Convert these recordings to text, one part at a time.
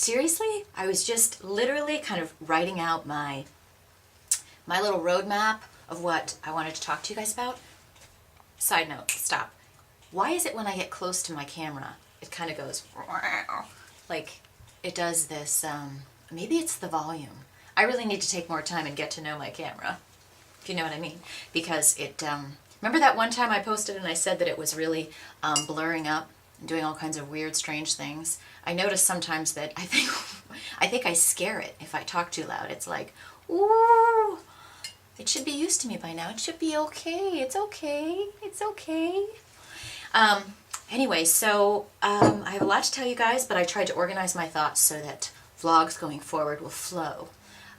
seriously, I was just literally kind of writing out my little roadmap of what I wanted to talk to you guys about. Side note, stop. Why is it when I get close to my camera, it kind of goes, like, it does this, maybe it's the volume. I really need to take more time and get to know my camera, if you know what I mean. Because it, remember that one time I posted and I said that it was really blurring up and doing all kinds of weird, strange things? I notice sometimes that I think I scare it if I talk too loud. It's like, ooh, it should be used to me by now. It should be okay. It's okay. It's okay. Anyway, so I have a lot to tell you guys, but I tried to organize my thoughts so that vlogs going forward will flow.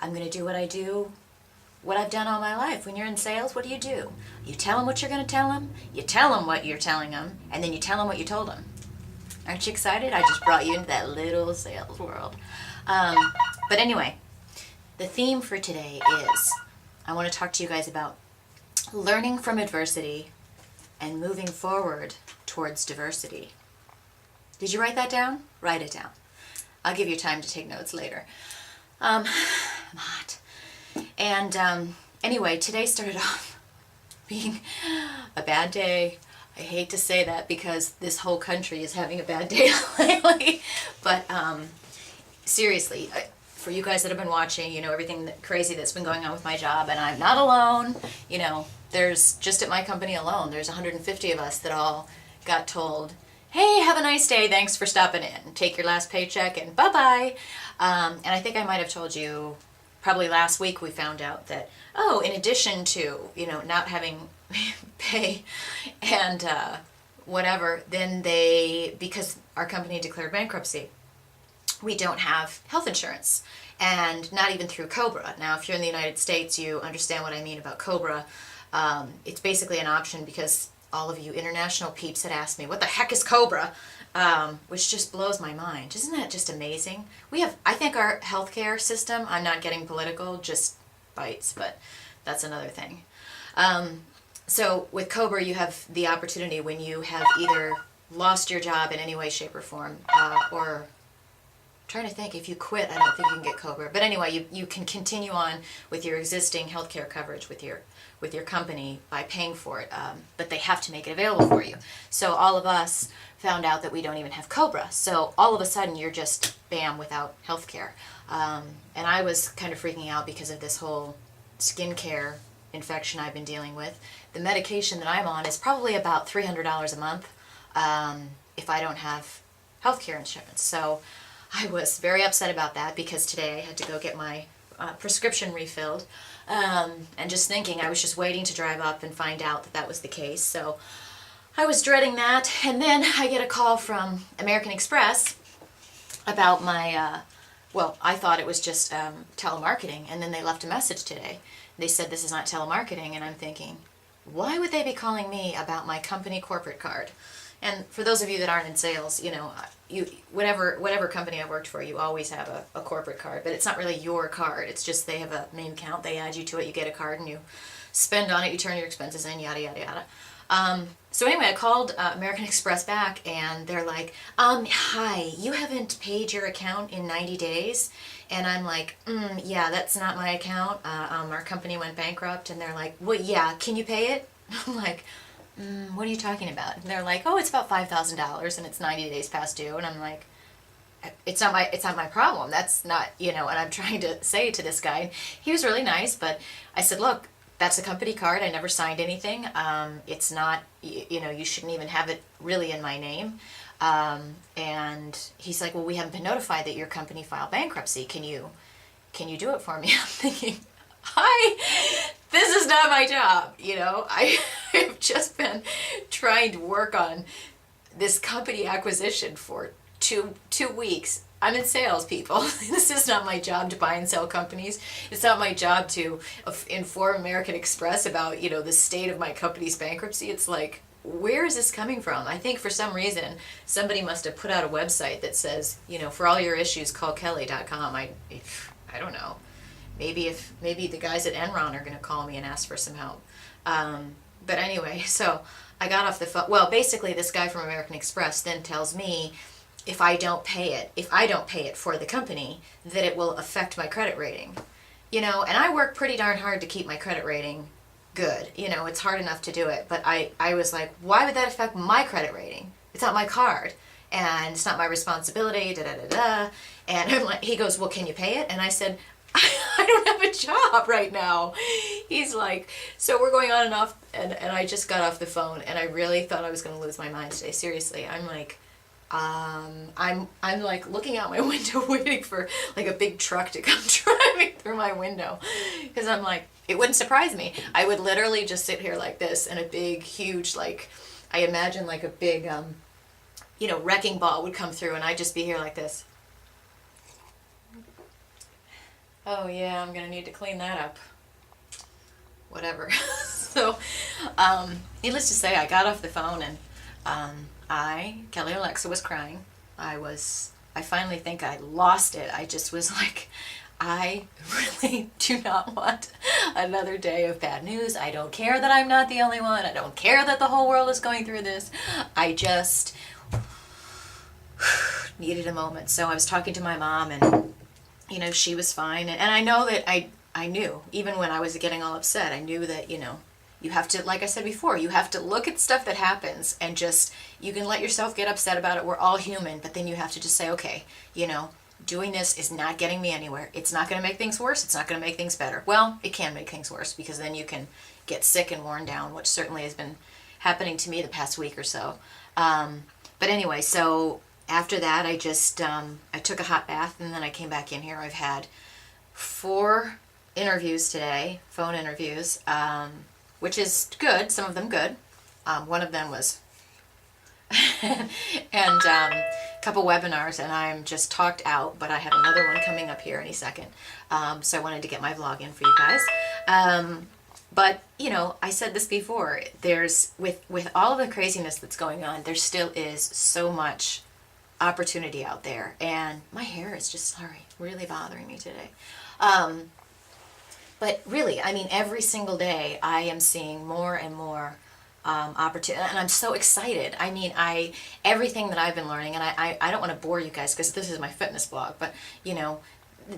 I'm going to do what I've done all my life. When you're in sales, what do? You tell them what you're going to tell them, you tell them what you're telling them, and then you tell them what you told them. Aren't you excited? I just brought you into that little sales world. But anyway, the theme for today is I want to talk to you guys about learning from adversity and moving forward towards diversity. Did you write that down? Write it down. I'll give you time to take notes later. I'm hot. And anyway, today started off being a bad day. I hate to say that because this whole country is having a bad day lately. But seriously, for you guys that have been watching, you know, everything crazy that's been going on with my job, and I'm not alone. You know, there's just at my company alone, there's 150 of us that all got told, hey, have a nice day, thanks for stopping in. Take your last paycheck and bye-bye. And I think I might have told you, probably last week we found out that, oh, in addition to, you know, not having pay and whatever, then because our company declared bankruptcy, we don't have health insurance, and not even through Cobra. Now, if you're in the United States, you understand what I mean about Cobra. It's basically an option because all of you international peeps had asked me, what the heck is Cobra? Which just blows my mind. Isn't that just amazing? I think our healthcare system, I'm not getting political, just bites, but that's another thing. So with Cobra, you have the opportunity when you have either lost your job in any way, shape, or form, or trying to think, if you quit, I don't think you can get Cobra. But anyway, you can continue on with your existing healthcare coverage with your company by paying for it, but they have to make it available for you. So all of us found out that we don't even have Cobra. So all of a sudden, you're just bam without healthcare. And I was kind of freaking out because of this whole skincare infection I've been dealing with. The medication that I'm on is probably about $300 a month if I don't have healthcare insurance. So I was very upset about that because today I had to go get my prescription refilled, and just thinking, I was just waiting to drive up and find out that that was the case. So I was dreading that, and then I get a call from American Express about my, well, I thought it was just telemarketing, and then they left a message today. They said this is not telemarketing, and I'm thinking, why would they be calling me about my company corporate card? And for those of you that aren't in sales, you know, whatever company I've worked for, you always have a corporate card, but it's not really your card. It's just they have a main account, they add you to it, you get a card, and you spend on it, you turn your expenses in, yada, yada, yada. So anyway, I called American Express back, and they're like, hi, you haven't paid your account in 90 days. And I'm like, yeah, that's not my account. Our company went bankrupt. And they're like, well, yeah, can you pay it? I'm like, what are you talking about? And they're like, oh, it's about $5,000 and it's 90 days past due. And I'm like, it's not my problem. That's not, you know, and I'm trying to say to this guy, he was really nice, but I said, look, that's a company card. I never signed anything. It's not, you know, you shouldn't even have it really in my name. And he's like, well, we haven't been notified that your company filed bankruptcy. Can you do it for me? I'm thinking, hi, this is not my job. You know, I've just been trying to work on this company acquisition for two weeks. I'm in sales, people. This is not my job to buy and sell companies. It's not my job to inform American Express about, you know, the state of my company's bankruptcy. It's like, where is this coming from? I think for some reason, somebody must have put out a website that says, you know, for all your issues, call Kelly.com. I don't know. Maybe the guys at Enron are going to call me and ask for some help. But anyway, so I got off the phone. Well, basically, this guy from American Express then tells me, if I don't pay it for the company, that it will affect my credit rating. You know, and I work pretty darn hard to keep my credit rating good. You know, it's hard enough to do it, but I was like, why would that affect my credit rating? It's not my card, and it's not my responsibility, da da da da. And I'm like, he goes, well, can you pay it? And I said, I don't have a job right now. He's like, so we're going on and off, and I just got off the phone, and I really thought I was going to lose my mind today. Seriously, I'm like, I'm like looking out my window waiting for like a big truck to come driving through my window, because I'm like, it wouldn't surprise me. I would literally just sit here like this, and a big, huge, like, I imagine like a big, you know, wrecking ball would come through, and I'd just be here like this. Oh yeah, I'm gonna need to clean that up. Whatever. So, needless to say, I got off the phone, and Kelly Alexa was crying. I finally think I lost it. I just was like, I really do not want another day of bad news. I don't care that I'm not the only one. I don't care that the whole world is going through this. I just needed a moment. So I was talking to my mom, and you know, she was fine. And I know that I knew, even when I was getting all upset, I knew that, you know, you have to, like I said before, you have to look at stuff that happens and just, you can let yourself get upset about it. We're all human, but then you have to just say, okay, you know, doing this is not getting me anywhere. It's not going to make things worse. It's not going to make things better. Well, it can make things worse, because then you can get sick and worn down, which certainly has been happening to me the past week or so. But anyway, so after that, I just, I took a hot bath, and then I came back in here. I've had 4 interviews today, phone interviews, which is good, some of them good. One of them was, and a couple webinars, and I'm just talked out, but I have another one coming up here any second. So I wanted to get my vlog in for you guys. But, you know, I said this before, there's, with all of the craziness that's going on, there still is so much opportunity out there. And my hair is just, sorry, really bothering me today. But really, I mean, every single day I am seeing more and more opportunity, and I'm so excited. I mean, everything that I've been learning, and I don't want to bore you guys because this is my fitness blog, but you know,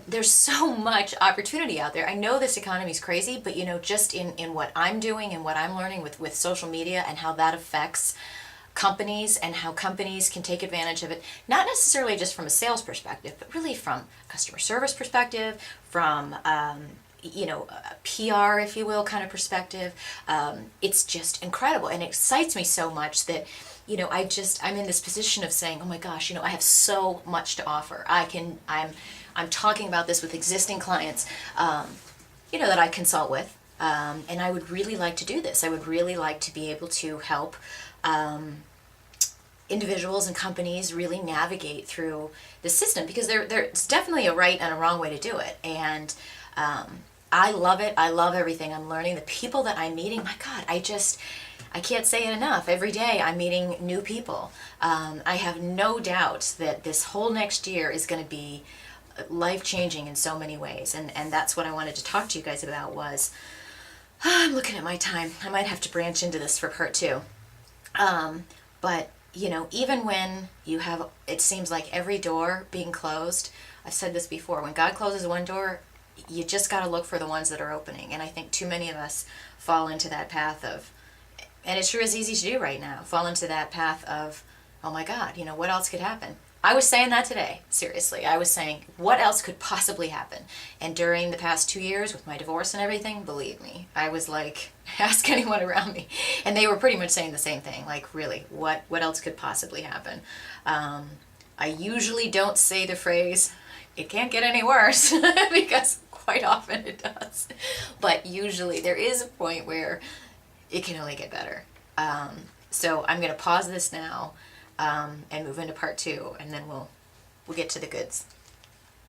there's so much opportunity out there. I know this economy is crazy, but you know, just in what I'm doing and what I'm learning with social media and how that affects companies and how companies can take advantage of it, not necessarily just from a sales perspective, but really from a customer service perspective, from you know, a PR, if you will, kind of perspective. It's just incredible, and it excites me so much that, you know, I'm in this position of saying, oh my gosh, you know, I have so much to offer. I'm talking about this with existing clients, you know, that I consult with, and I would really like to do this. I would really like to be able to help individuals and companies really navigate through the system, because there's definitely a right and a wrong way to do it. And I love it. I love everything I'm learning. The people that I'm meeting, my God, I can't say it enough. Every day I'm meeting new people. I have no doubt that this whole next year is going to be life-changing in so many ways. And that's what I wanted to talk to you guys about was, I'm looking at my time. I might have to branch into this for part 2. But, you know, even when you have, it seems like every door being closed, I've said this before, when God closes one door, you just got to look for the ones that are opening. And I think too many of us fall into that path of, and it sure is easy to do right now, fall into that path of, oh my God, you know, what else could happen? I was saying that today, seriously. I was saying, what else could possibly happen? And during the past 2 years with my divorce and everything, believe me, I was like, ask anyone around me. And they were pretty much saying the same thing, like, really, what else could possibly happen? I usually don't say the phrase, it can't get any worse, because quite often it does. But usually there is a point where it can only get better. So I'm going to pause this now and move into part 2, and then we'll get to the goods.